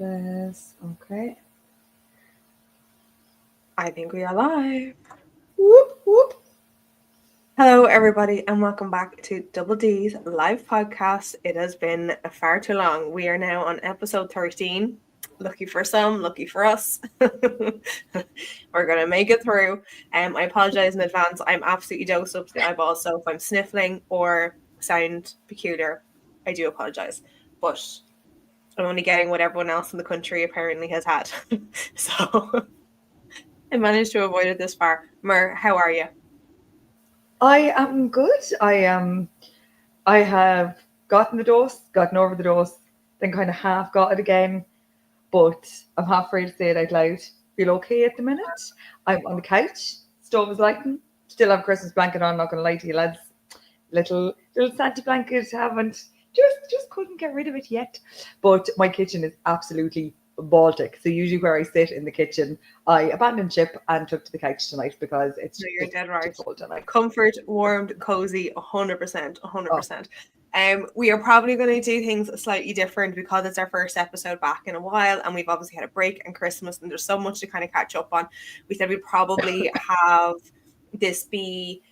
this. Okay. I think we are live. Whoop, whoop. Hello, everybody, and welcome back to Double D's live podcast. It has been far too long. We are now on episode 13. Lucky for some, lucky for us. We're going to make it through. I apologize in advance. I'm absolutely dosed up to the eyeball, so if I'm sniffling or sound peculiar, I do apologize. But I'm only getting what everyone else in the country apparently has had. So I managed to avoid it this far. Mer, how are you? I am good. I have gotten the dose, gotten over the dose, then kind of half got it again, but I'm half afraid to say it out loud. Feel okay at the minute. I'm on the couch, stove is lighting, still have a Christmas blanket on, not gonna lie to you lads. Little Santa blanket, haven't just couldn't get rid of it yet. But my kitchen is absolutely Baltic. So usually where I sit in the kitchen, I abandoned ship and took to the couch tonight because it's No, you're dead right. too cold tonight. Comfort, warmed, cozy, 100%, Oh, 100%. We are probably going to do things slightly different because it's our first episode back in a while, and we've obviously had a break and Christmas, and there's so much to kind of catch up on. We said we'd probably have this be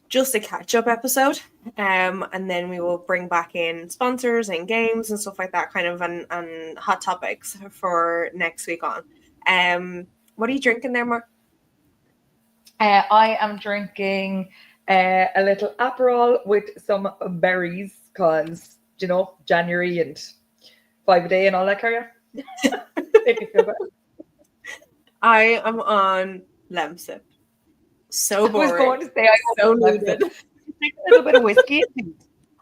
just a catch-up episode, and then we will bring back in sponsors and games and stuff like that, kind of, and hot topics for next week on. What are you drinking there, Mark? I am drinking a little Aperol with some berries because, January and 5 a day and all that kind of. Make me feel better. I am on Lemsip. So boring. I was going to say I so hope needed. a little bit of whiskey.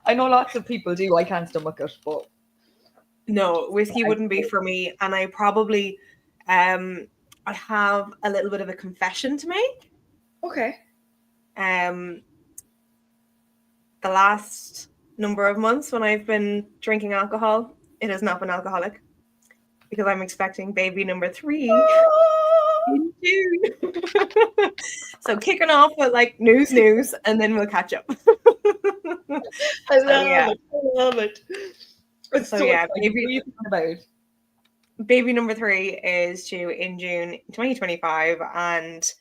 I know lots of people do. I can't stomach it, but No, whiskey wouldn't be for me. And I probably, I have a little bit of a confession to make. okay. The last number of months when I've been drinking alcohol, it has not been alcoholic because I'm expecting baby number 3 in June. So kicking off with like news, and then we'll catch up. I love it. It's So yeah, exciting. What are you thinking about? baby number 3 is due in June 2025, and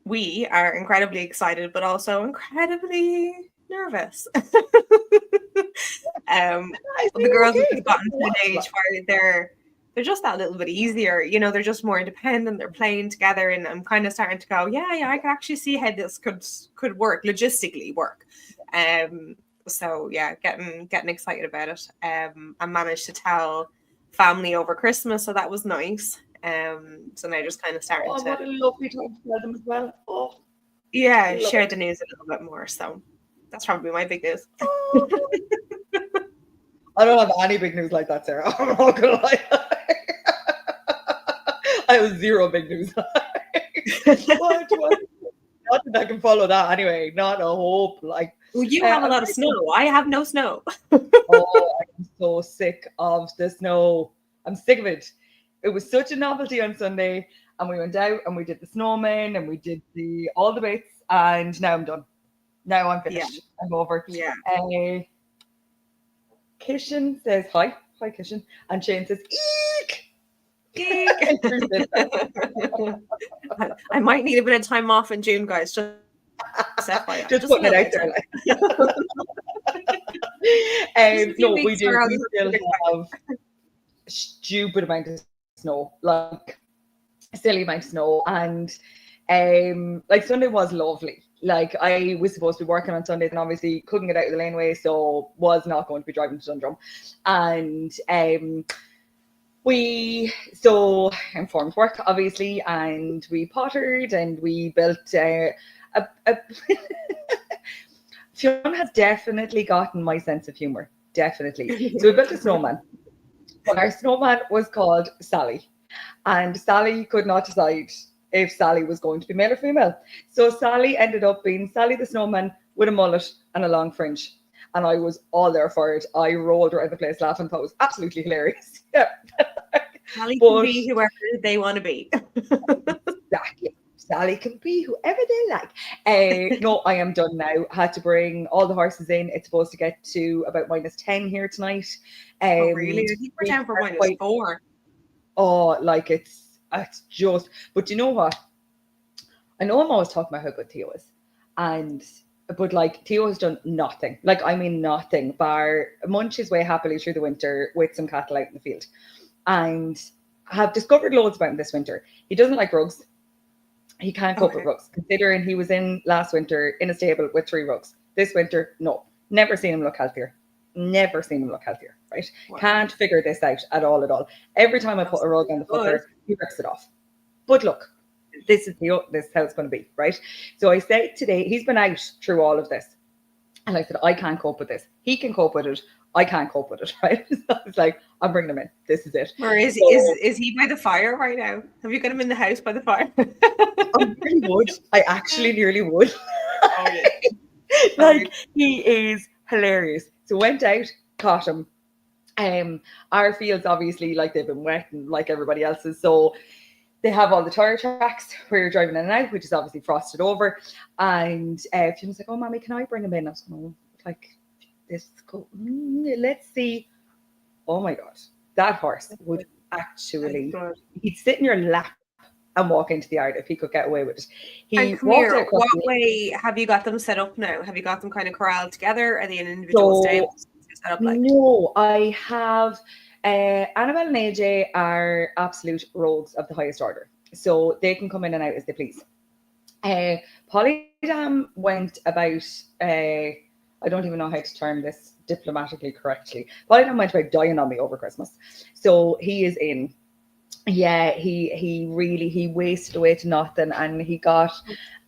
we are incredibly excited, but also incredibly nervous. The girls have just gotten to an age where they're just that little bit easier. They're just more independent. They're playing together, and I'm kind of starting to go, yeah, I can actually see how this could work, logistically work. So yeah, getting excited about it. I managed to tell family over Christmas, so that was nice. So now just kind of starting Oh, to, what a lovely time to tell them as well. Oh, yeah, share the news a little bit more. So that's probably my big news. oh. I don't have any big news like that, Sarah. I'm not gonna lie. I have zero big news. Not that I can follow that anyway. Not a hope. Like, Well, you have a lot of snow. I have no snow. oh, I'm so sick of the snow. I'm sick of it. It was such a novelty on Sunday, and we went out and we did the snowman and we did all the bits, and now I'm done. Now I'm finished. Yeah. I'm over. Yeah. Kishan says hi, Kishan, and Shane says eek. I might need a bit of time off in June, guys. Just FYI. Just putting it out there. No, we do. We still have stupid amount of snow, like silly amount of snow, and like Sunday was lovely. Like I was supposed to be working on Sundays and obviously couldn't get out of the laneway, so was not going to be driving to Dundrum. And we informed work obviously, and we pottered and we built Fiona has definitely gotten my sense of humor, definitely. So we built a snowman. But our snowman was called Sally, and Sally could not decide if Sally was going to be male or female. So Sally ended up being Sally the snowman with a mullet and a long fringe. And I was all there for it. I rolled around the place laughing. Thought it was absolutely hilarious. Yeah. Sally can be whoever they want to be. Sally can be whoever they like. No, I am done now. Had to bring all the horses in. It's supposed to get to about -10 here tonight. Oh, really? I think we're We down for are quite, -4. oh, like it's just, but you know what? I know I'm always talking about how good Theo is. And but like Theo has done nothing. Like I mean nothing, bar munch his way happily through the winter with some cattle out in the field. And I have discovered loads about him this winter. He doesn't like rugs. He can't cope with Okay. rugs, considering he was in last winter in a stable with 3 rugs. This winter, no. Never seen him look healthier. Never seen him look healthier, right? Wow. Can't figure this out at all. Every time I That's put a rug on the good. floor, he rips it off. But look, this is how it's going to be, right? So I said today, he's been out through all of this. And I said, I can't cope with this. He can cope with it. I can't cope with it, right? So it's like, I'm bringing him in. This is it. Or is So is he by the fire right now? Have you got him in the house by the fire? I nearly would. I actually nearly would. Oh yeah. Like, he is hilarious. So went out, caught him. Our fields obviously, like, they've been wet and like everybody else's, so they have all the tire tracks where you're driving in and out, which is obviously frosted over. And she was like, "Oh, mommy, can I bring him in?" I was going, "Oh, like, this is cool. Let's see." Oh my god, that horse would actually, he'd sit in your lap and walk into the yard if he could get away with it. And He come walked here, out across what the, way have you got them set up now? Have you got them kind of corralled together? Are they in individual so stables? Set up like? no, I have Annabelle and AJ are absolute rogues of the highest order. So they can come in and out as they please. Polydam went about, I don't even know how to term this diplomatically correctly. Polydam went about dying on me over Christmas. So he is in. Yeah, he really, he wasted away to nothing, and he got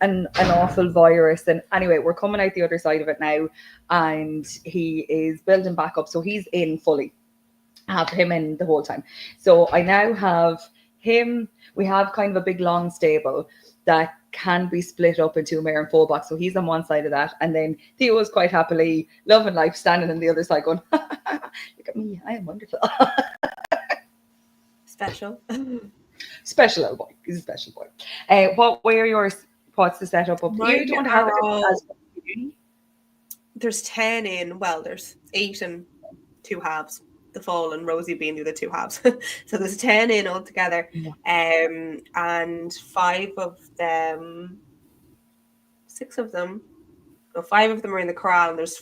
an awful virus. And anyway, we're coming out the other side of it now, and he is building back up. So he's in fully. I have him in the whole time. So I now have him. We have kind of a big long stable that can be split up into a mare and foal box. So he's on one side of that, and then Theo is quite happily loving life, standing on the other side, going, "Look at me, I am wonderful." Special. Special little boy. He's a special boy. What way are yours? What's the setup up? You Mine don't have it are all, as there's 10 in, well, there's 8 and 2 halves. The fall and Rosie being the other 2 halves. So there's 10 in altogether. And 5 of them, 6 of them, no, 5 of them are in the corral, and there's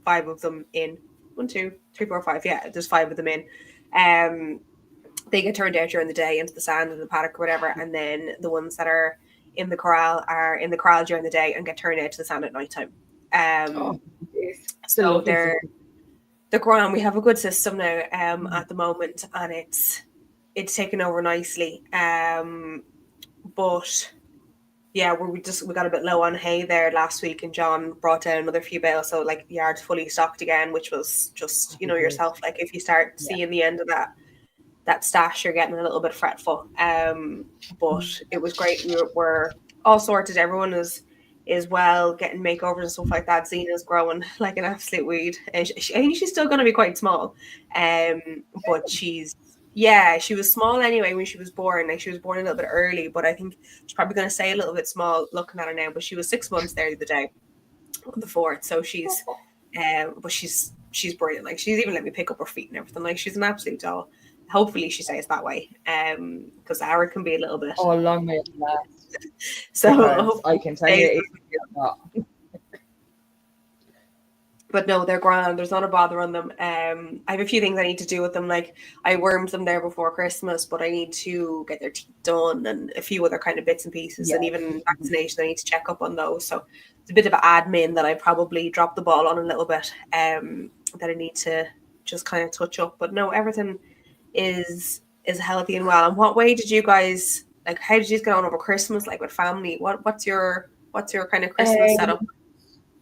5 of them in. 1, 2, 3, 4, 5. Yeah, there's 5 of them in. They get turned out during the day into the sand in the paddock or whatever, and then the ones that are in the corral during the day and get turned out to the sand at night time. So they're grand. We have a good system now at the moment, and it's taken over nicely. But yeah, we got a bit low on hay there last week, and John brought down another few bales, so like the yard's fully stocked again, which was just, you know yourself, like if you start seeing the end of that stash, you're getting a little bit fretful. But it was great. We're all sorted. Everyone is well, getting makeovers and stuff like that. Zena's growing like an absolute weed, and I think she's still going to be quite small. But she was small anyway when she was born. Like, she was born a little bit early, but I think she's probably going to stay a little bit small looking at her now. But she was 6 months there the other day on the 4th, so she's but she's brilliant. Like, she's even let me pick up her feet and everything. Like, she's an absolute doll. Hopefully she stays that way, because Ara can be a little bit. Oh, long may it last. So I can tell you, it's not. But no, they're grand. There's not a bother on them. I have a few things I need to do with them. Like, I wormed them there before Christmas, but I need to get their teeth done and a few other kind of bits and pieces, and even vaccination. I need to check up on those. So it's a bit of an admin that I probably dropped the ball on a little bit. That I need to just kind of touch up. But no, everything is healthy and well. And what way did you guys, like, how did you get on over Christmas, like with family? What's your kind of Christmas setup?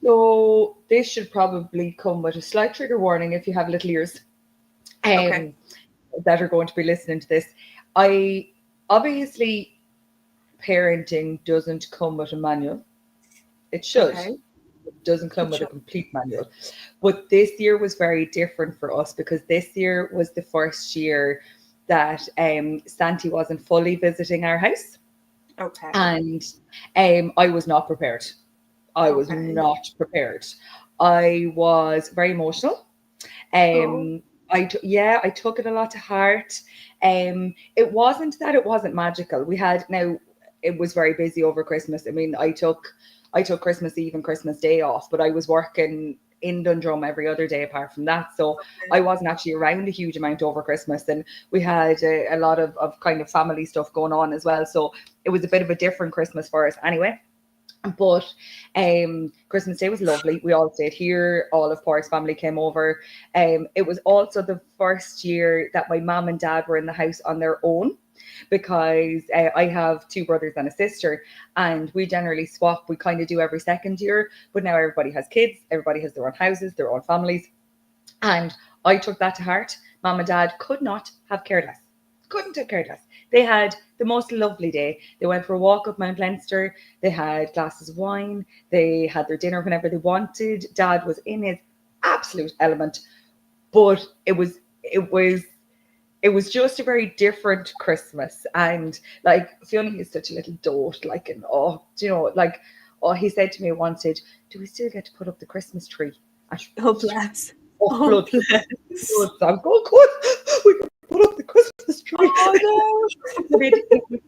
So this should probably come with a slight trigger warning if you have little ears that are going to be listening to this. Obviously, parenting doesn't come with a manual. It should. It doesn't come with a complete manual. But this year was very different for us, because this year was the first year that Santi wasn't fully visiting our house. Okay. and I was not prepared. I was Okay. not prepared. I was very emotional. Oh. Yeah, I took it a lot to heart. It wasn't that it wasn't magical. We had now it was very busy over Christmas. I mean, I took Christmas Eve and Christmas Day off, but I was working in Dundrum every other day apart from that. So I wasn't actually around a huge amount over Christmas. And we had a lot of kind of family stuff going on as well. So it was a bit of a different Christmas for us anyway. But Christmas Day was lovely. We all stayed here. All of Pork's family came over. It was also the first year that my mum and dad were in the house on their own because I have two brothers and a sister, and we generally swap. We kind of do every second year, but now everybody has kids. Everybody has their own houses, their own families. And I took that to heart. Mum and dad could not have cared less. Couldn't have cared less. They had the most lovely day. They went for a walk up Mount Leinster. They had glasses of wine. They had their dinner whenever they wanted. Dad was in his absolute element. But it was just a very different Christmas. And like Fiona is such a little dote, like and like he said to me at one stage, do we still get to put up the Christmas tree? And Oh, bless. oh, Oh, blood. bless. So I'm going, good. We can put up the Christmas tree. Oh, But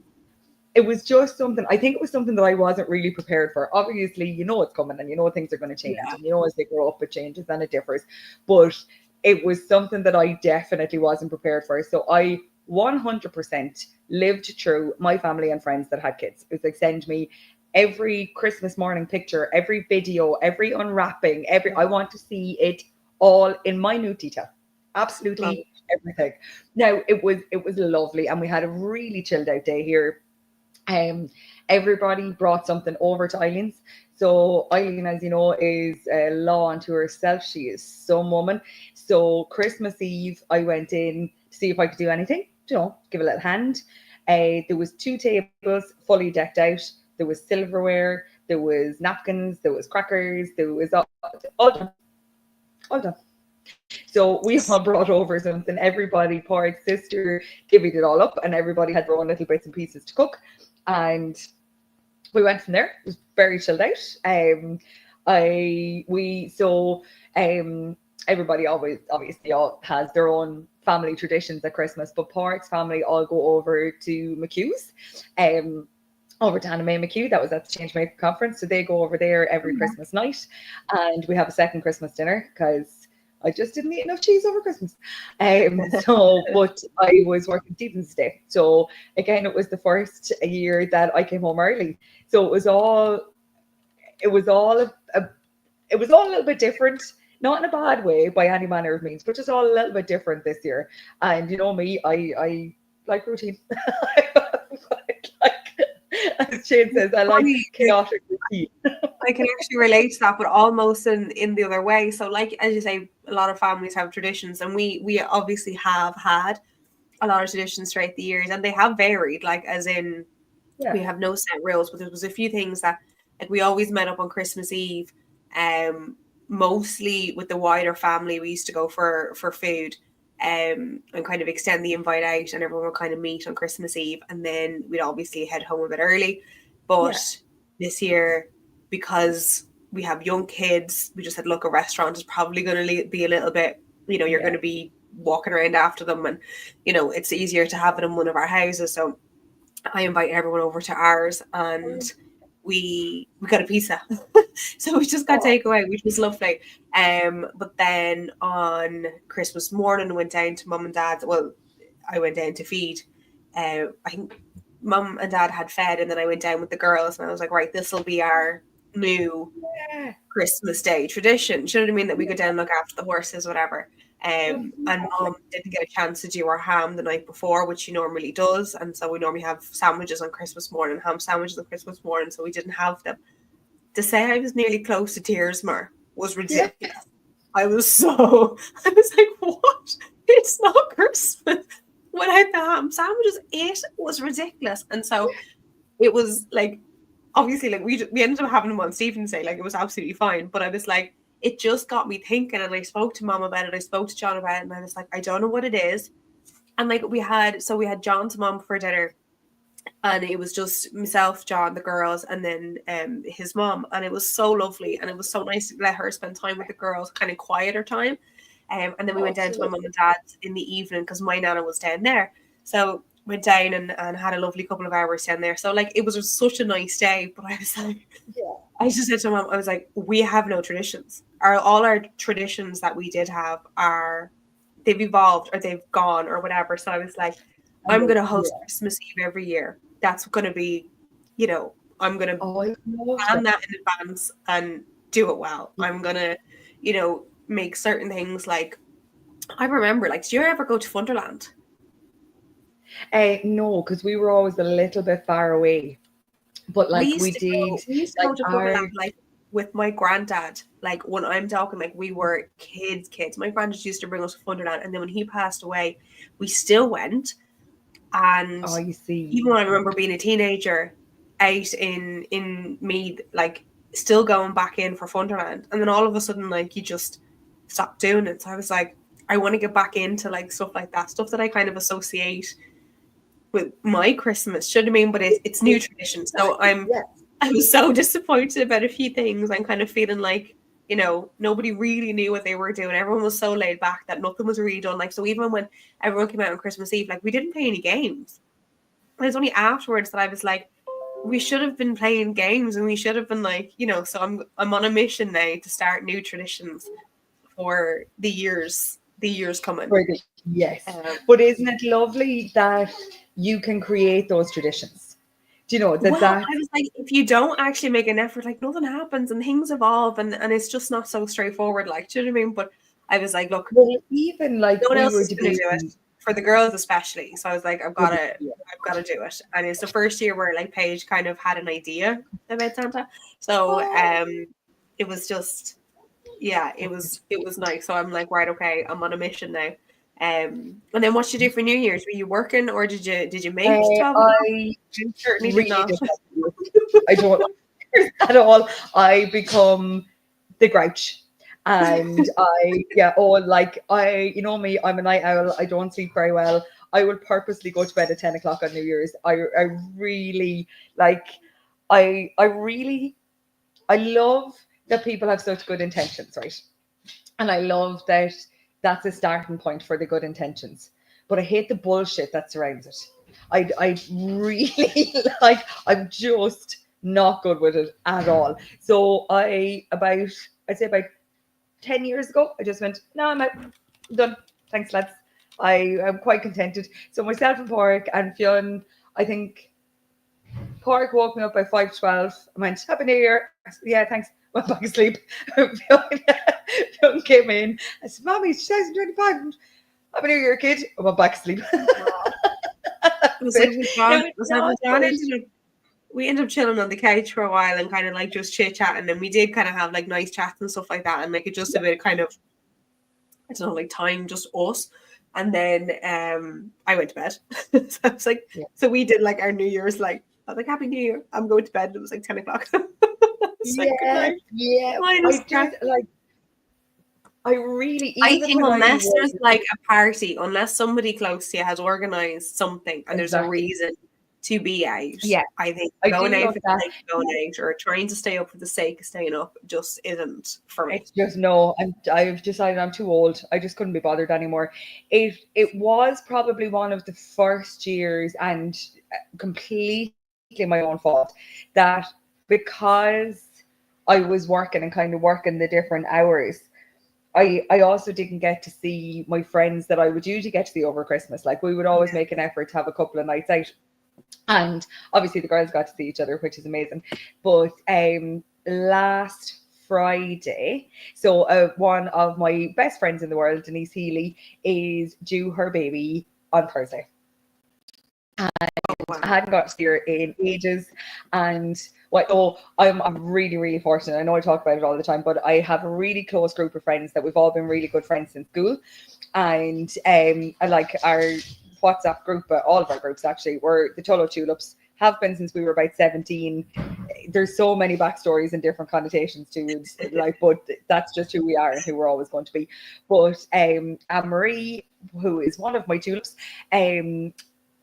it was just something, I think it was something that I wasn't really prepared for. Obviously, you know it's coming and you know things are going to no. change. Yeah. And you know as they grow up, it changes and it differs. But it was something that I definitely wasn't prepared for. So I 100% lived through my family and friends that had kids. It was like send me every Christmas morning picture, every video, every unwrapping, I want to see it all in minute detail. Love Absolutely it. everything. Now it was lovely and we had a really chilled out day here. um, Everybody brought something over to Eileen's. So Eileen, as you know, is a law unto herself. She is some woman. So Christmas Eve, I went in to see if I could do anything. Give a little hand. There was two tables fully decked out. There was silverware. There was napkins. There was crackers. There was all done. All done. So we all brought over something. Everybody, Pork's sister, divvied it all up, and everybody had their own little bits and pieces to cook. And we went from there. It was very chilled out. I we so Everybody always obviously all has their own family traditions at Christmas, but Pork's family all go over to McHugh's. Um over to Anna May McHugh. That was at the Changemaker conference. So they go over there every Christmas night, and we have a second Christmas dinner because I just didn't eat enough cheese over Christmas. But I was working Stephen's Day. So again, it was the first year that I came home early. So it was all it was all a little bit different, not in a bad way by any manner of means, but just all a little bit different this year. And you know me, I like routine. like, as Shane says, I like Funny, chaotic routine. I can actually relate to that, but almost in the other way. So, like as you say, a lot of families have traditions, and we obviously have had a lot of traditions throughout the years, and they have varied. Like as in, Yeah, we have no set rules, but there was a few things that like we always met up on Christmas Eve. Mostly with the wider family, we used to go for food. And kind of extend the invite out, and everyone would kind of meet on Christmas Eve, and then we'd obviously head home a bit early. But yeah, this year, because we have young kids, we just said, look, a restaurant is probably going to be a little bit, you're going yeah. to be walking around after them, and it's easier to have it in one of our houses. So I invited everyone over to ours, and we got a pizza. So we just got Oh, takeaway, which was lovely. But then on Christmas morning, I went down to mum and dad's. Well, I went down to feed. I think mum and dad had fed, and then I went down with the girls, and I was like, right, this will be our new yeah, Christmas Day tradition. Do you know what I mean? That we go down and look after the horses, whatever. And lovely. mom didn't get a chance to do her ham the night before, which she normally does. And so we normally have sandwiches on Christmas morning, ham sandwiches on Christmas morning. So we didn't have them. To say I was nearly close to tears, Mar, was Yeah, ridiculous. I was like, what? It's not Christmas without the ham sandwiches. It was ridiculous. And so it was like, obviously, like we ended up having them on Stephen's Day, like it was absolutely fine. But I was like, it just got me thinking, and I spoke to mom about it, I spoke to John about it, and I was like, I don't know what it is. And like we had John to mom for dinner, And it was just myself, John, the girls, and then his mom. And it was so lovely, and it was so nice to let her spend time with the girls, kind of quieter time. And then we Oh, went it's down so to my mum lovely. and dad's in the evening because my nana was down there. So went down and had a lovely couple of hours down there. So like it was just such a nice day. But I was like, Yeah. I just said to mom, I was like, we have no traditions. All our traditions that we did have are they've evolved or they've gone or whatever. So I was like, I'm gonna host Yeah. Christmas Eve every year. That's gonna be, you know, I'm gonna Oh, I love plan that. that in advance and do it well. I'm gonna, make certain things like I remember, like, did you ever go to Wonderland? No, because we were always a little bit far away. But We like we used to did, go. We used to like go to our Wonderland like with my granddad. Like when I'm talking, like we were kids. My granddad used to bring us to Wonderland, and then when he passed away, we still went. And I see. even when I remember being a teenager, out in Meath, like still going back in for Wonderland, and then all of a sudden, like you just stopped doing it. So I was like, I want to get back into like stuff like that, stuff that I kind of associate with my Christmas. Should I mean? But it's new tradition. So Exactly. Yeah. I was so disappointed about a few things. I'm kind of feeling like, nobody really knew what they were doing. Everyone was so laid back that nothing was really done. Like, so even when everyone came out on Christmas Eve, like, we didn't play any games. And it's only afterwards that I was like, we should have been playing games and we should have been like, so I'm on a mission now to start new traditions for the years coming. For the, yes. Um, But isn't it lovely that you can create those traditions? Do you know that Well, I that's was like, if you don't actually make an effort, like nothing happens and things evolve and it's just not so straightforward. Like, do you know what I mean? But I was like, look, well, even like no one we else were is gonna do it debating for the girls especially. So I was like, I've for gotta, the I've gotta do it. And it's the first year where like Paige kind of had an idea about Santa. So oh, it was just yeah, it was nice. So I'm like, right, okay, I'm on a mission now. And then what did you do for New Year's? Were you working or did you make 12 o'clock? I You certainly did really not. did not do it. I don't like at all. I become the grouch. And I, yeah, oh, like you know me, I'm a night owl. I don't sleep very well. I will purposely go to bed at 10 o'clock on New Year's. I really like, I really, I love that people have such good intentions, right? And I love that that's a starting point for the good intentions. But I hate the bullshit that surrounds it. I really like, I'm just not good with it at all. So I'd say about 10 years ago, I just went, no, I'm out. I'm done. Thanks, lads. I am quite contented. So myself and Pork and Fionn, I think Pork woke me up by 5:12. I went, Happy New Year. I said, yeah, thanks. Went back asleep. Fionn came in. I said, Mommy, it's 2025. Happy New Year, kid. I went back asleep. It was like It with John. It was was like not with John good. ended up. We ended up chilling on the couch for a while and kind of like just chit chatting, and we did kind of have like nice chats and stuff like that, and like it just a bit of kind of I don't know like time just us. And then I went to bed. So I was like, Yeah. so we did like our New Year's like I was like Happy New Year. I'm going to bed. It was like 10 o'clock. It's like good Yeah, night. yeah. I I just just like, I really, I even think when I unless was there's like a party, unless somebody close to you has organized something and there's a exactly, reason to be out, yeah, I think I going do out love for the that. sake of going out or trying to stay up for the sake of staying up just isn't for me. It's just no. I've decided I'm too old. I just couldn't be bothered anymore. It was probably one of the first years, and completely my own fault, that because I was working and kind of working the different hours, I also didn't get to see my friends that I would usually get to see over Christmas. Like we would always make an effort to have a couple of nights out, and obviously the girls got to see each other, which is amazing. But last Friday, so one of my best friends in the world, Denise Healy, is due her baby on Thursday. Oh I wow. hadn't got to see her in ages, and I'm really really fortunate. I know I talk about it all the time, but I have a really close group of friends that we've all been really good friends since school, and I like our WhatsApp group, but all of our groups actually were the Tullow Tulips. Have been since we were about 17. There's so many backstories and different connotations to it, like, but that's just who we are and who we're always going to be. But Anne Marie, who is one of my tulips, um,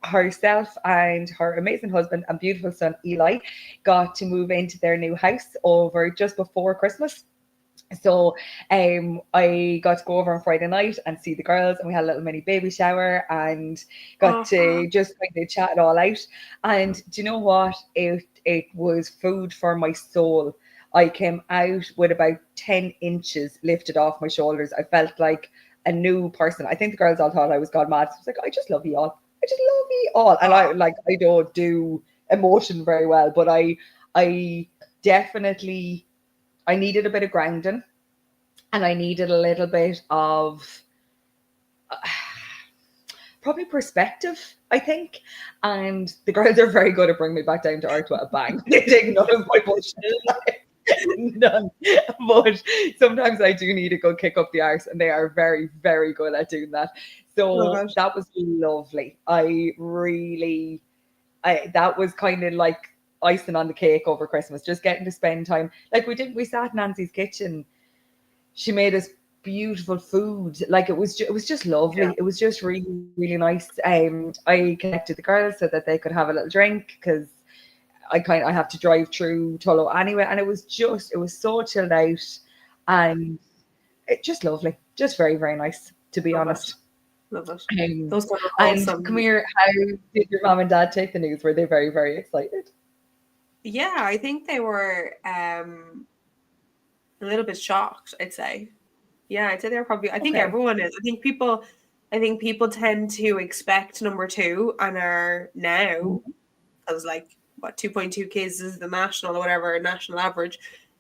herself and her amazing husband and beautiful son Eli got to move into their new house over just before Christmas. So I got to go over on Friday night and see the girls, and we had a little mini baby shower and got Uh-huh. to just kind of chat it all out. And do you know what? It was food for my soul. I came out with about 10 inches lifted off my shoulders. I felt like a new person. I think the girls all thought I was gone mad. I was like, I just love you all. I just love you all. And Oh, I don't do emotion very well, but I definitely I needed a bit of grounding, and I needed a little bit of probably perspective, I think. And the girls are very good at bringing me back down to earth with a bang. They take none of my bullshit. None. But sometimes I do need a good kick up the arse, and they are very, very good at doing that. oh So gosh. that was lovely. That was kind of like icing on the cake over Christmas, just getting to spend time. Like we sat in Nancy's kitchen. She made us beautiful food. Like it was just Yeah. lovely. It was just really, really nice. I connected the girls so that they could have a little drink, because I have to drive through Tullow anyway, and it was so chilled out, and it just lovely, just very, very nice, to be Love it. honest. Love it. Um, Those kind of and come wholesome. here, how did your mom and dad take the news? Were they very, very excited? Yeah, I think they were a little bit shocked, I'd say. Yeah, I'd say they're probably I think Okay. everyone is. I think people tend to expect number two and are now, Mhm. I was like, what, 2.2 kids is the national or whatever, national average.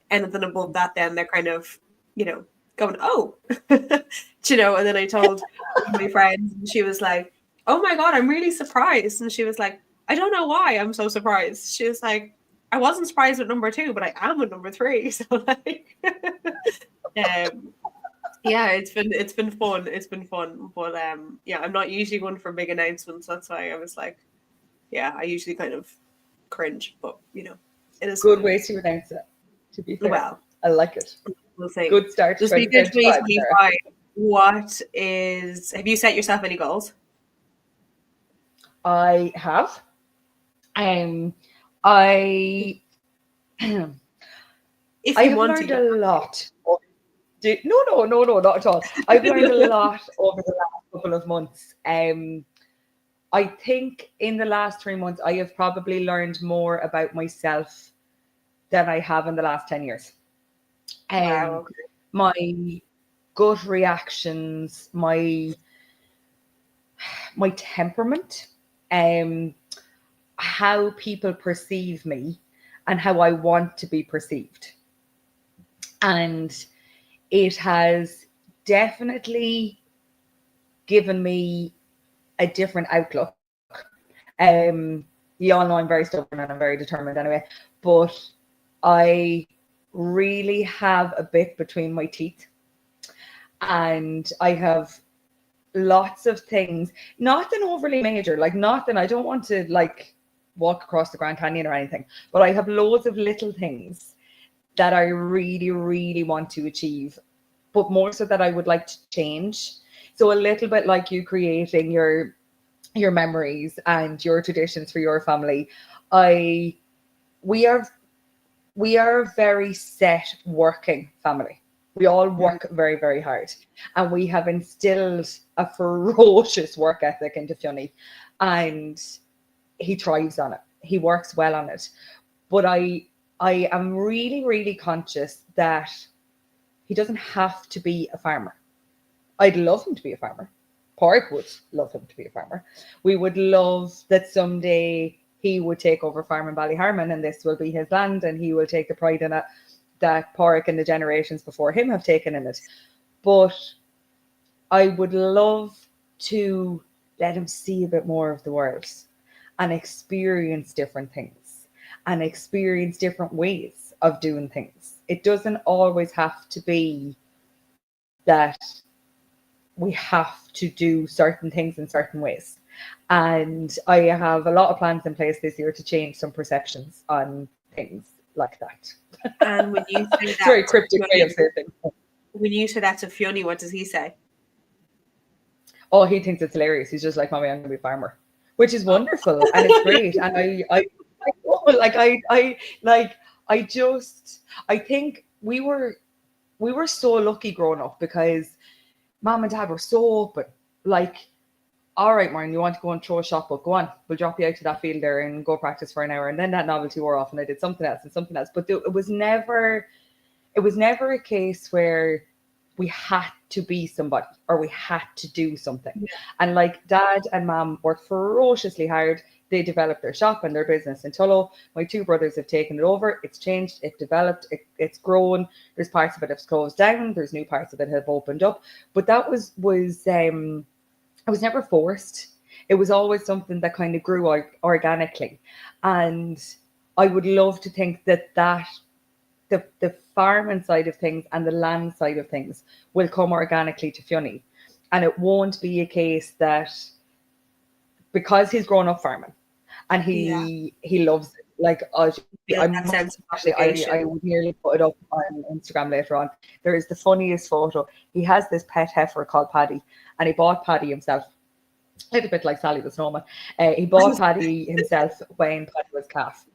Anything above that, then they're kind of, you know, going, oh, and then I told one of my friends, and she was like, oh my God, I'm really surprised. And she was like, I don't know why I'm so surprised. She was like, I wasn't surprised with number two, but I am with number three. So like, um, yeah, it's been fun. It's been fun. But yeah, I'm not usually one for big announcements. That's why I was like, yeah, I usually kind of cringe, but it is what Good it way is. to announce it, to be fair. Well, I like it. we'll see. Good start to So speaking of 2025, Sarah. 2025, have you set yourself any goals? I have. Um, I If I you have want to, learned you a don't lot. No, no, no, no, not at all. I've learned a lot over the last couple of months. I think in the last 3 months, I have probably learned more about myself than I have in the last 10 years. Wow. Um, Okay. my gut reactions, my temperament, um, how people perceive me, and how I want to be perceived. And it has definitely given me a different outlook. You all know I'm very stubborn and I'm very determined anyway, but I really have a bit between my teeth, and I have lots of things, nothing overly major, like nothing, I don't want to like walk across the Grand Canyon or anything, but I have loads of little things that I really, really want to achieve, but more so that I would like to change. So a little bit like you creating your memories and your traditions for your family. I we are we are a very set working family. We all Mm, work very, very hard. And we have instilled a ferocious work ethic into Fionny. And he thrives on it. He works well on it. But I am really, really conscious that he doesn't have to be a farmer. I'd love him to be a farmer. Park would love him to be a farmer. We would love that someday he would take over farm in Ballyharmon, and this will be his land, and he will take the pride in it that Park and the generations before him have taken in it. But I would love to let him see a bit more of the world and experience different things and experience different ways of doing things. It doesn't always have to be that we have to do certain things in certain ways. And I have a lot of plans in place this year to change some perceptions on things like that. And when you say It's a that very to cryptic way Fiona, of saying things. what does he say? Oh, he thinks it's hilarious. He's just like, Mommy, I'm going to be a farmer. which is wonderful and it's great. And I know, like I just, I think we were so lucky growing up because mom and dad were so open. Like, all right, Martin, you want to go and throw a shot put? Go on. We'll drop you out to that field there and go practice for an hour. And then that novelty wore off and I did something else and something else. But it was never a case where we had to be somebody or we had to do something. Yeah. And like dad and mom worked ferociously hard. They developed their shop and their business in Tullow. My two brothers have taken it over. It's changed, it developed, it's grown. There's parts of it have closed down. There's new parts of it have opened up. But that was it was never forced. It was always something that kind of grew organically. And I would love to think that the farming side of things and the land side of things will come organically to Fionny. And it won't be a case that because he's grown up farming and Yeah. he loves it. Like Feel I that must sense of actually I obligation. would nearly put it up on Instagram later on. There is the funniest photo. He has this pet heifer called Paddy, and he bought Paddy himself. A little bit like Sally the Snowman. He bought Paddy himself when Paddy was calf,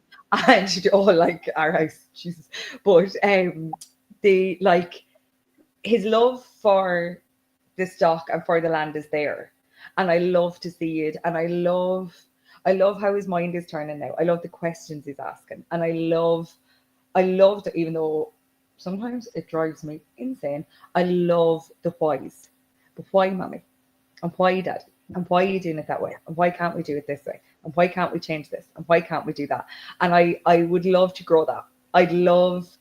and oh, like our house, Jesus. But the like his love for the stock and for the land is there, and I love to see it, and I love how his mind is turning now. I love the questions he's asking, and I love that even though sometimes it drives me insane. I love the whys, but why, mommy? And why, Dad? And why are you doing it that way? And why can't we do it this way? And why can't we change this? And why can't we do that? And I would love to grow that. I love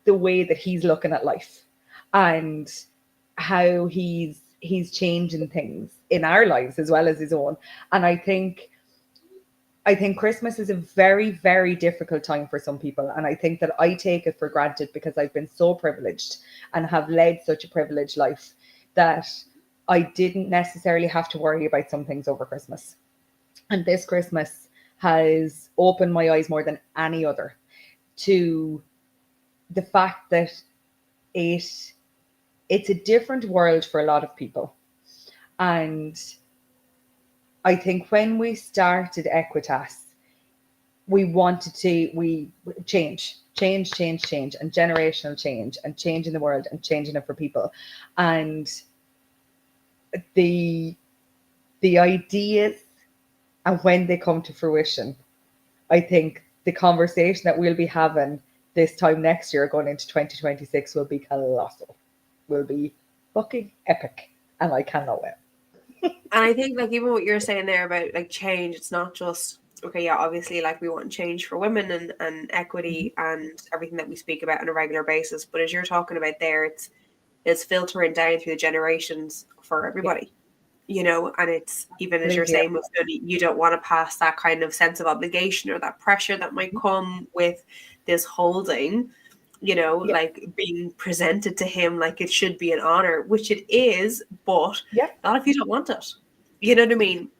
the way that he's looking at life and how he's changing things in our lives as well as his own. And I think Christmas is a very, very difficult time for some people. And I think that I take it for granted because I've been so privileged and have led such a privileged life that I didn't necessarily have to worry about some things over Christmas. And this Christmas has opened my eyes more than any other to the fact that it it's a different world for a lot of people. And I think when we started Equitas, we wanted to we change and generational change and changing the world and changing it for people. And the the ideas and when they come to fruition, I think the conversation that we'll be having this time next year going into 2026 will be colossal, will be fucking epic, and I cannot wait. And I think like even what you're saying there about like change, it's not just okay, yeah, obviously like we want change for women and equity and everything that we speak about on a regular basis. But as you're talking about there, it's filtering down through the generations for Yeah, everybody. You know, and it's even as you're completely. saying with study, you don't want to pass that kind of sense of obligation or that pressure that might come with this holding, you know, Yeah, like being presented to him like it should be an honor, which it is, but yeah. not if you don't want it. You know what I mean?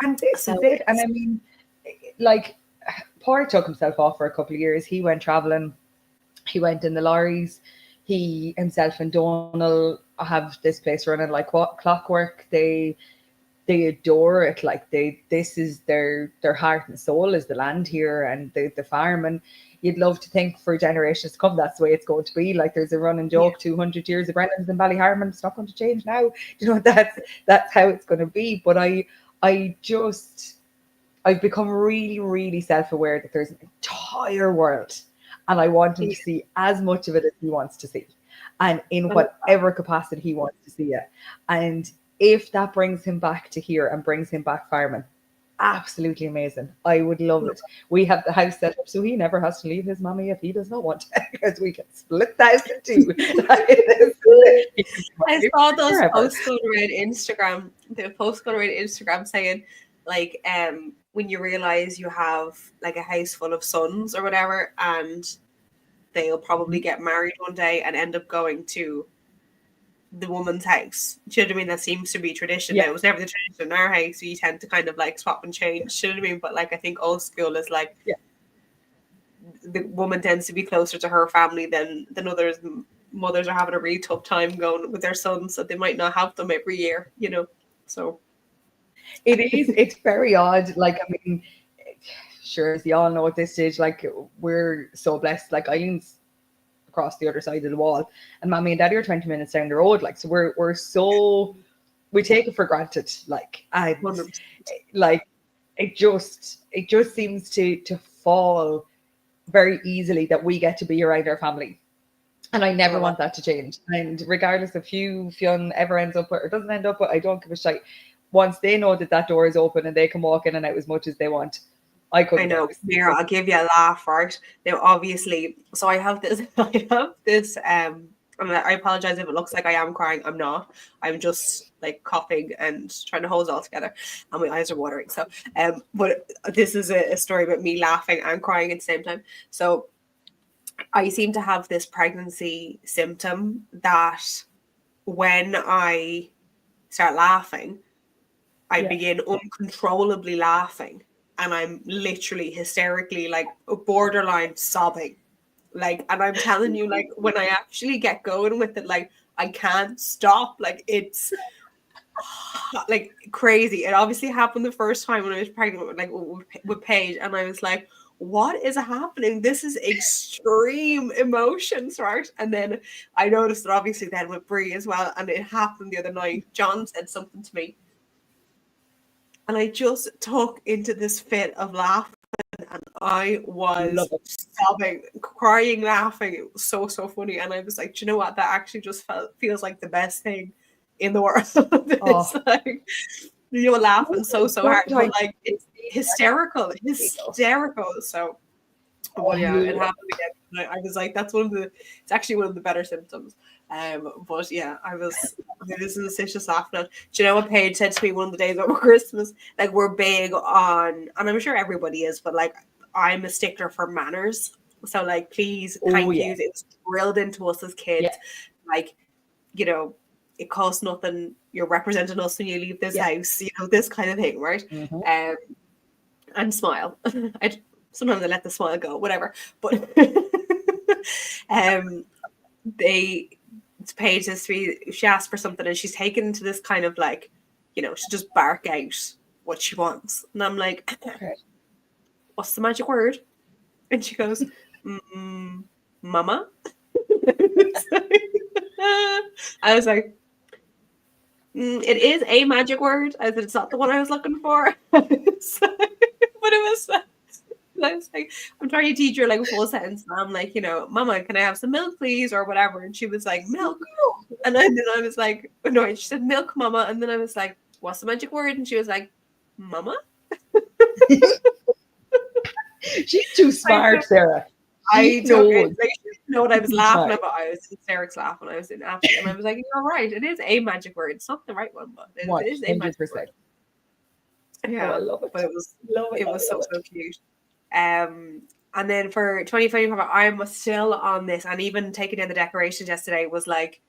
And this So is it. And it's I mean, like, Paul took himself off for a couple of years. He went traveling. He went in the lorries. He himself and Donal have this place running like what clockwork. They adore it. Like this is their heart and soul is the land here and the farm. And you'd love to think for generations to come that's the way it's going to be. Like there's a running yeah, joke, 200 years of Brennan's in Ballyharman, it's not going to change now. You know, that's how it's going to be. But I just I've become really, really self-aware that there's an entire world, and I want him yeah, to see as much of it as he wants to see, and in I love whatever capacity he wants to see it. And if that brings him back to here and brings him back farming, absolutely amazing. I would love that. it. We have the house set up so he never has to leave his mommy if he does not want to, because we can split the house in two. He can be my I new saw partner those forever. posts going around Instagram. The posts going around Instagram saying, like, when you realize you have like a house full of sons or whatever, and they'll probably Mhm. get married one day and end up going to the woman's house. Do you know what I mean? That seems to be tradition now. Yeah, It was never the tradition in our house. We tend to kind of like swap and change. Do you know what I mean? But like, I think old school is like yeah. the woman tends to be closer to her family than others. Mothers are having a really tough time going with their sons, so they might not have them every year. You know, so It's very odd. Like, I mean, sure, as we all know at this stage, like we're so blessed. Like Eileen's across the other side of the wall, and mommy and daddy are 20 minutes down the road. Like, so we're so we take it for granted. Like, and 100%. like it just seems to fall very easily that we get to be around our family. And I never want that to change. And regardless of who Fionn ever ends up with or doesn't end up with, I don't give a shit. Once they know that that door is open and they can walk in and out as much as they want, I I couldn't know, lose. Mira, I'll give you a laugh, right? Now, obviously, so I have this, and I apologize if it looks like I am crying. I'm not. I'm just like coughing and trying to hold it all together, and my eyes are watering. So, but this is a story about me laughing and crying at the same time. So, I seem to have this pregnancy symptom that when I start laughing, I begin uncontrollably laughing, and I'm literally hysterically, like borderline sobbing. Like, and I'm telling you, like, when I actually get going with it, like, I can't stop. Like, it's like crazy. It obviously happened the first time when I was pregnant with, like, with Paige, and I was like, what is happening? This is extreme emotions, right? And then I noticed it obviously then with Brie as well, and it happened the other night. John said something to me, and I just took into this fit of laughing, and I was Love it. sobbing, crying, laughing. It was so, so funny. And I was like, do you know what? That actually just feels like the best thing in the world. Oh, It's like, you know, laughing so, so hard. But sometimes like, it's hysterical, hysterical. So, well, yeah, it happened again. I was like, that's it's actually one of the better symptoms. But yeah, this is such a soft note. Do you know what Paige said to me one of the days over Christmas? Like, we're big on, and I'm sure everybody is, but like, I'm a stickler for manners. So like, please, oh thank yeah, you. It was drilled into us as yeah, kids. Like, you know, it costs nothing. You're representing us when you leave this yeah. house. You know, this kind of thing, right? Mm-hmm. And smile. Sometimes I let the smile go, whatever. But um, they Paige this she asked for something and she's taken into this kind of like, you know, she just bark out what she wants, and I'm like, Okay. what's the magic word? And she goes, mama. I was like, it is a magic word. I said it's not the one I was looking for. But it was I was like, I'm trying to teach her like a full sentence. And I'm like, you know, mama, can I have some milk, please? Or whatever. And she was like, milk. And then I was like, no, she said milk, mama. And then I was like, what's the magic word? And she was like, mama. She's too smart, Sarah. I She took it. knows. Like, she didn't know what I was Too laughing smart. about. I was hysterics laughing. I was in absolute, and I was like, you're right. It is a magic word. It's not the right one, but it is a magic word. 100%. Oh, I Yeah, love it. but Love it, it love was it, so love so cute. And then for 2025, I'm still on this, and even taking down the decorations yesterday was like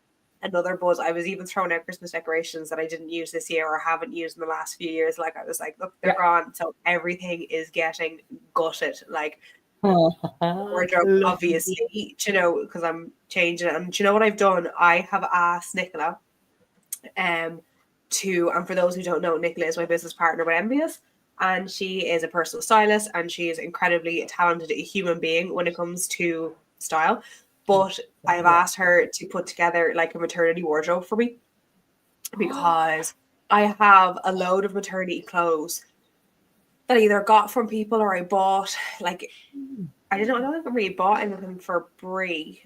another buzz. I was even throwing out Christmas decorations that I didn't use this year or haven't used in the last few years. Like, I was like, look, they're it. gone, so everything is getting gutted. Like, Yeah. wardrobe, Love obviously, you know, because I'm changing it. And do you know what I've done? I have asked Nicola, and for those who don't know, Nicola is my business partner with Envious, and she is a personal stylist, and she is incredibly talented human being when it comes to style. But I've Yeah. asked her to put together like a maternity wardrobe for me, because I have a load of maternity clothes that I either got from people or I bought. Like, I don't think I really bought anything for Brie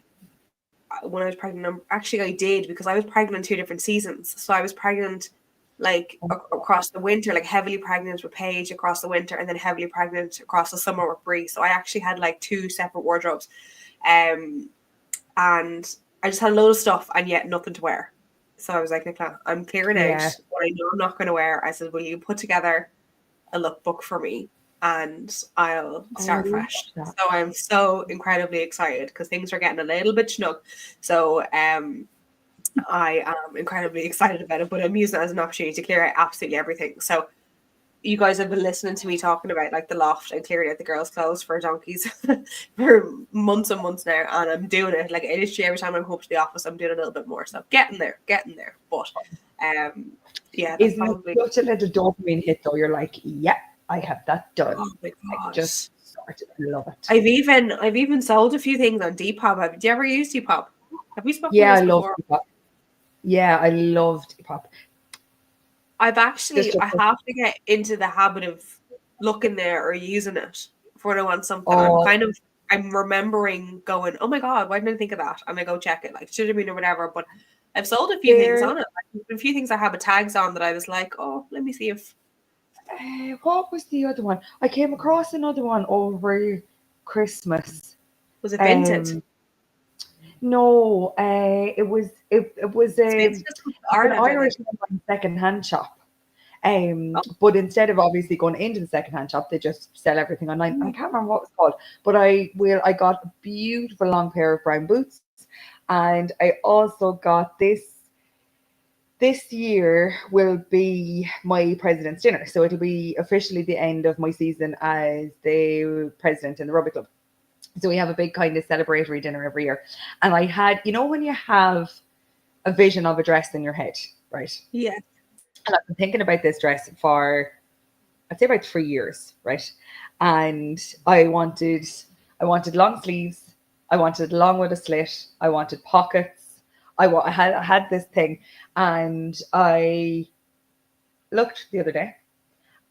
when I was pregnant. Actually, I did, because I was pregnant 2 different seasons. So I was pregnant like across the winter, like heavily pregnant with Paige across the winter, and then heavily pregnant across the summer with Brie. So I actually had like 2 separate wardrobes, and I just had a load of stuff and yet nothing to wear. So I was like, Nicola, I'm clearing out Yeah. what I know I'm not going to wear. I said, will you put together a lookbook for me and I'll Oh, I start love fresh. that. So I'm so incredibly excited because things are getting a little bit snug. So I am incredibly excited about it, but I'm using it as an opportunity to clear out absolutely everything. So you guys have been listening to me talking about like the loft and clearing out the girls' clothes for donkeys for months and months now, and I'm doing it like literally every time I'm home to the office. I'm doing a little bit more, so getting there. But Yeah, that's Isn't it probably. such a little dopamine hit though? You're like, yeah, I have that done. Oh my Like god. just sorted. I love it. I've even sold a few things on Depop. Have you ever used Depop? Have we spoken about Yeah, I this love before? Depop. Yeah, I loved Depop. Just I have to get into the habit of looking there or using it for when I want something. oh, I'm remembering going, oh my god, why didn't I think of that? And I go check it, like should have been or whatever. But I've sold a few things there. on it. Like, a few things I have tags on that I was like, oh, let me see if What was the other one? I came across another one over Christmas. was it Vinted. Um, no, it was It's Vinted just come to an Ireland, I Irish think. online second-hand shop. Oh, But instead of obviously going into the second-hand shop, they just sell everything online. And I mm, can't remember what it's called, but I got a beautiful long pair of brown boots, and I also got this year will be my president's dinner. So it'll be officially the end of my season as the president in the rugby club. So we have a big kind of celebratory dinner every year. And I had, when you have a vision of a dress in your head, right? yeah. And I've been thinking about this dress for, I'd say about 3 years, right? And I wanted long sleeves. I wanted long with a slit. I wanted pockets. I had this thing, and I looked the other day,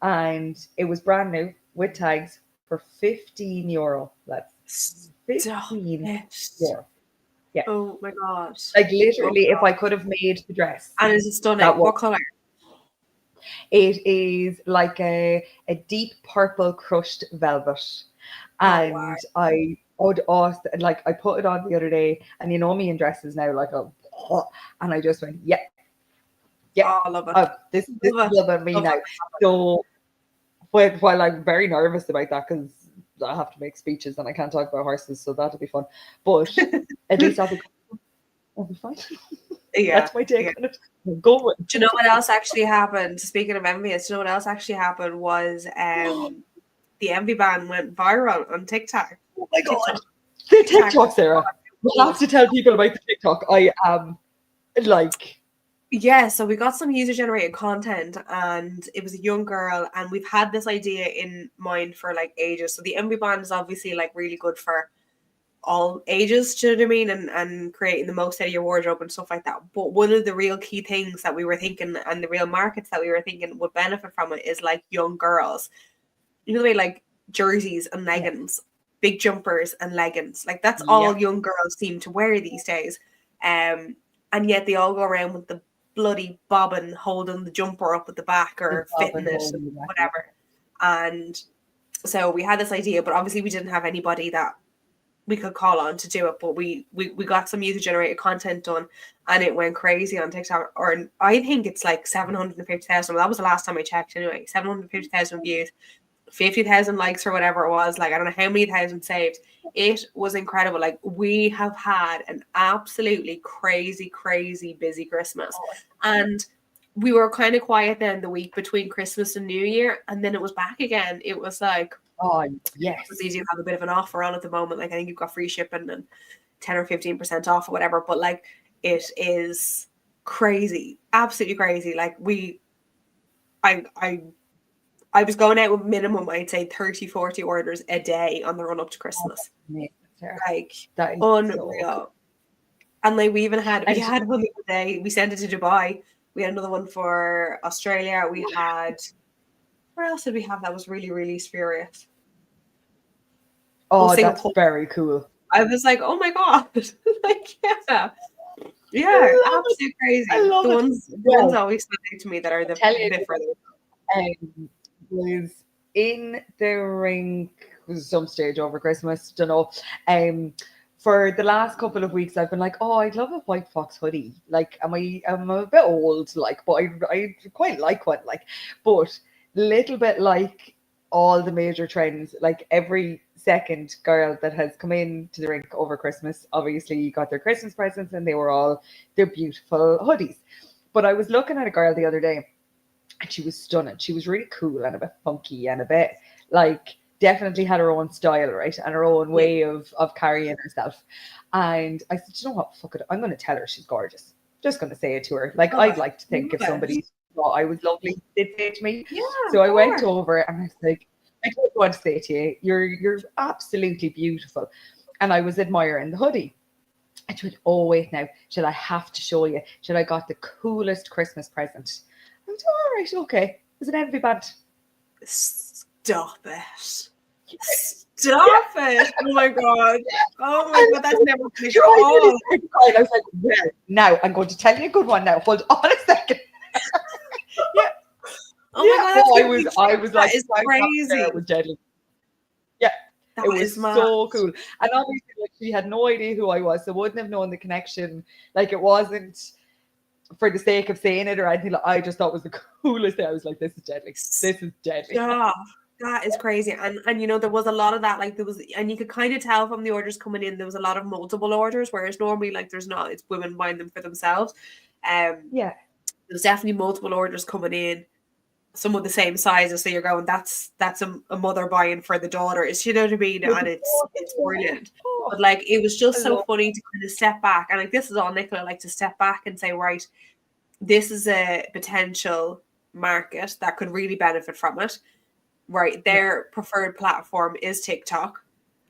and it was brand new with tags for €15. That's Stop 15 it. euro. Yeah, Oh my god. like Oh literally, if god. I could have made the dress, And is it that stunning? was. What colour? It is like a deep purple crushed velvet, Oh wow. and I would ask, like I put it on the other day, and you know me in dresses now, like and I just went, yeah, yeah, Oh, I love it. this Love is it. about me Love now. So while I'm very nervous about that because I have to make speeches and I can't talk about horses, so that'll be fun. But at least I'll be fine. Yeah. That's my Yeah. take on it. Go with Do you know what else actually happened? Speaking of envious, do you know what else actually happened was the Envy band went viral on TikTok. Oh my god. TikTok. The TikTok. TikTok, Sarah. You have to tell people about the TikTok. I am like, Yeah, so we got some user generated content and it was a young girl and we've had this idea in mind for like ages. So the Envy band is obviously like really good for all ages, do you know what I mean? And creating the most out of your wardrobe and stuff like that. But one of the real key things that we were thinking and the real markets that we were thinking would benefit from it is like young girls. You know the way like jerseys and yeah, leggings, big jumpers and leggings. Like that's yeah, all young girls seem to wear these days. Um and yet they all go around with the bloody bobbin holding the jumper up at the back the or bob fitting and it, hole in the back. whatever. And so we had this idea, but obviously we didn't have anybody that we could call on to do it, but we got some user generated content done and it went crazy on TikTok. Or I think it's like 750,000. That was the last time I checked anyway. 750,000 views, 50,000 likes or whatever it was. Like I don't know how many thousand saved. It was incredible. Like we have had an absolutely crazy, crazy busy Christmas. And we were kind of quiet then the week between Christmas and New Year, and then it was back again. It was like Oh, obviously yes. you have a bit of an offer on at the moment. Like I think you've got free shipping and 10 or 15% off or whatever. But like it is crazy, absolutely crazy. Like I I was going out with minimum, I'd say 30, 40 orders a day on the run up to Oh, that's Christmas. amazing, Sarah. Like That is so cool. unreal. And like we And had one the other day, we sent it to Dubai. We had another one for Australia. We had where else did we have that was really, really spurious? Oh, oh, that's Singapore. very cool. I was like, oh my god. Like, yeah. I Yeah, love it. absolutely I crazy. love it. The ones Well, always stand out to me that are I tell a you, bit further. was in the rink some stage over Christmas, don't know. Um, for the last couple of weeks, I've been like, oh, I'd love a white fox hoodie. Like, I'm a bit old, like, but I quite like one, like, but little bit like all the major trends, like every second girl that has come in to the rink over Christmas, obviously got their Christmas presents and they were all their beautiful hoodies. But I was looking at a girl the other day and she was stunning. She was really cool and a bit funky and a bit like definitely had her own style, right? And her own Yeah. way of carrying herself. And I said, you know what, fuck it. I'm gonna tell her she's gorgeous. just going to say it to her. Like, Oh, I'd like to think if love it. somebody thought I was lovely, they'd say it to me. Yeah, So of I went course. over and I was like, I just want to say to you, you're absolutely beautiful. And I was admiring the hoodie. I went, oh wait now, should I have to show you? Should I got the coolest Christmas present? I went, all right, okay. Was an envy band. Stop it. Yeah. Stop it. Oh my God. Oh my God. That's never finished at Sure, I all. nearly started crying. I was like, well, now I'm going to tell you a good one now. Hold on a second. Yeah. Oh my Yeah. God. That's Oh, gonna be I was that like, is my top there crazy. was deadly. Yeah. That It was is mad. so cool. And obviously, like, she had no idea who I was, so wouldn't have known the connection. Like, it wasn't for the sake of saying it or anything. Like, I just thought it was the coolest thing. I was like, this is deadly. This is deadly. Stop. That is crazy. And you know, there was a lot of that, like there was, and you could kind of tell from the orders coming in, there was a lot of multiple orders, whereas normally like there's not, it's women buying them for themselves. Yeah. There's definitely multiple orders coming in, some of the same sizes. So you're going, that's a mother buying for the daughters, you know what I mean? For And the it's daughter. brilliant. Oh, But like it was I just so love funny to kind of step back. And like this is all Nicola, like to step back and say, right, this is a potential market that could really benefit from it. Right, yeah. their preferred platform is TikTok.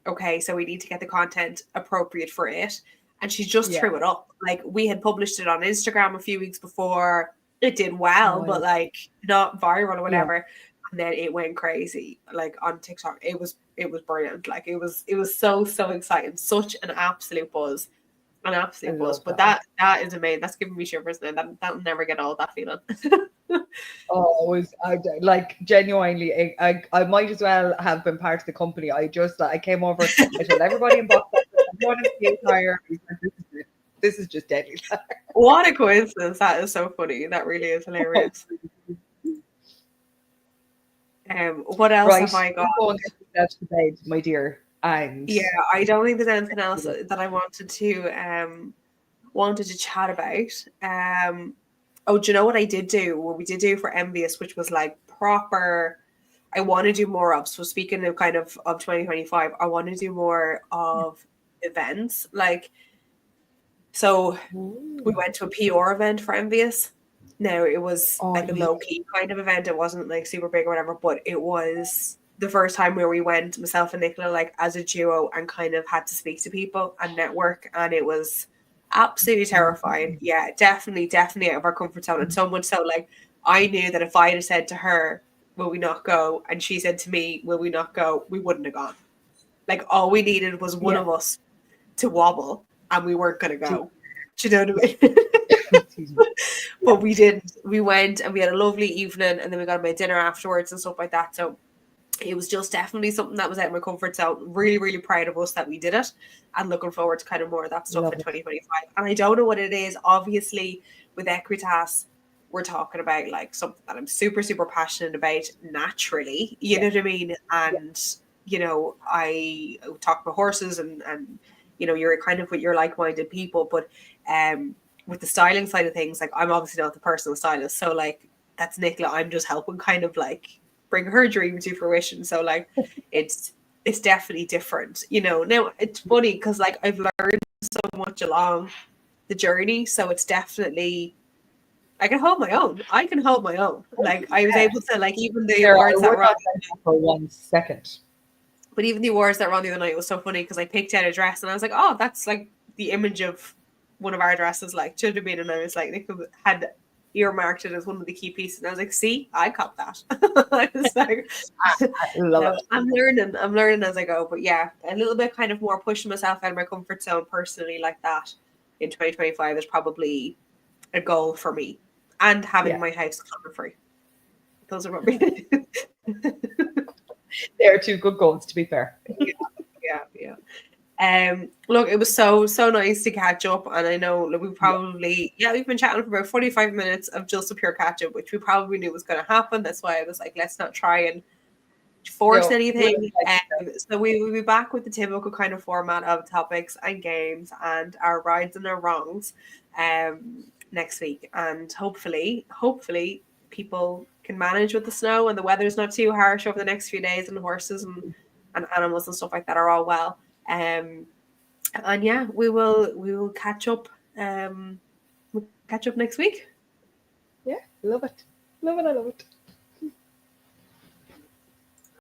Okay, so we need to get the content appropriate for it. And she just Yeah. threw it up. Like we had published it on Instagram a few weeks before. It did well, Oh, but like not viral or yeah. whatever. And then it went crazy. Like on TikTok. It was brilliant. Like it was so exciting. Such an absolute buzz. An I absolute buzz. love But that. that is amazing. That's giving me shivers now. That'll never get old, that feeling. Oh, it was like genuinely. I might as well have been part of the company. I just I came over. I told everybody in box office, everyone in the attire. This is just deadly. What a coincidence. That is so funny. That really is hilarious. What else Right, have I got? you go and get yourself to bed, my dear. And Yeah, I don't think there's anything else that I wanted to chat about. Oh, do you know what I did do? What we did do for Envious, which was like proper. I want to do more of. So speaking of kind of 2025, I want to do more of events. Like, so we ooh, went to a PR event for Envious. Now it was oh like a yeah, low key kind of event. It wasn't like super big or whatever, but it was the first time where we went, myself and Nicola, like as a duo, and kind of had to speak to people and network, and it was absolutely terrifying. Yeah, definitely out of our comfort zone, and so much so like I knew that if I had said to her, "Will we not go?" and she said to me, "Will we not go?" we wouldn't have gone. Like all we needed was one yeah. of us to wobble, and we weren't gonna To- go. Do you know what I mean? excuse me. But Yeah, we didn't. We went and we had a lovely evening, and then we got my dinner afterwards and stuff like that. So it was just definitely something that was out of my comfort zone. Really proud of us that we did it, and looking forward to kind of more of that stuff love in it. 2025. And I don't know what it is. Obviously, with Equitas, we're talking about like something that I'm super passionate about naturally. You Yeah, know what I mean? yeah, And you know, I talk about horses, and you know, you're kind of with your like-minded people, but with the styling side of things, like I'm obviously not the personal stylist, so like that's Nicola. I'm just helping kind of like bring her dream to fruition. So like it's definitely different. You know, now it's funny because like I've learned so much along the journey. So it's definitely I can hold my own. I can hold my own. Like I was yeah. able to like even the There, I awards that would were on, not think that for 1 second. but even the awards that were on the other night was so funny because I picked out a dress and I was like, oh, that's like the image of one of our dresses, like should have been, and I was like, Nick had earmarked it as one of the key pieces, and I was like, see, I caught that. I was like, I love so it. I'm learning as I go, but yeah, a little bit kind of more pushing myself out of my comfort zone personally, like that in 2025 is probably a goal for me, and having Yeah, my house clutter free. Those are probably they are two good goals, to be fair. yeah. Look, it was so nice to catch up, and I know like, Yeah. we've been chatting for about 45 minutes of just a pure catch up, which we probably knew was going to happen. That's why I was like, let's not try and force No, we'll anything. like So we will be back with the typical kind of format of topics and games and our rights and our wrongs next week, and hopefully people can manage with the snow and the weather's not too harsh over the next few days, and the horses and animals and stuff like that are all well. Um, and yeah, we will catch up catch up next week. Yeah, love it. Love it, I love it.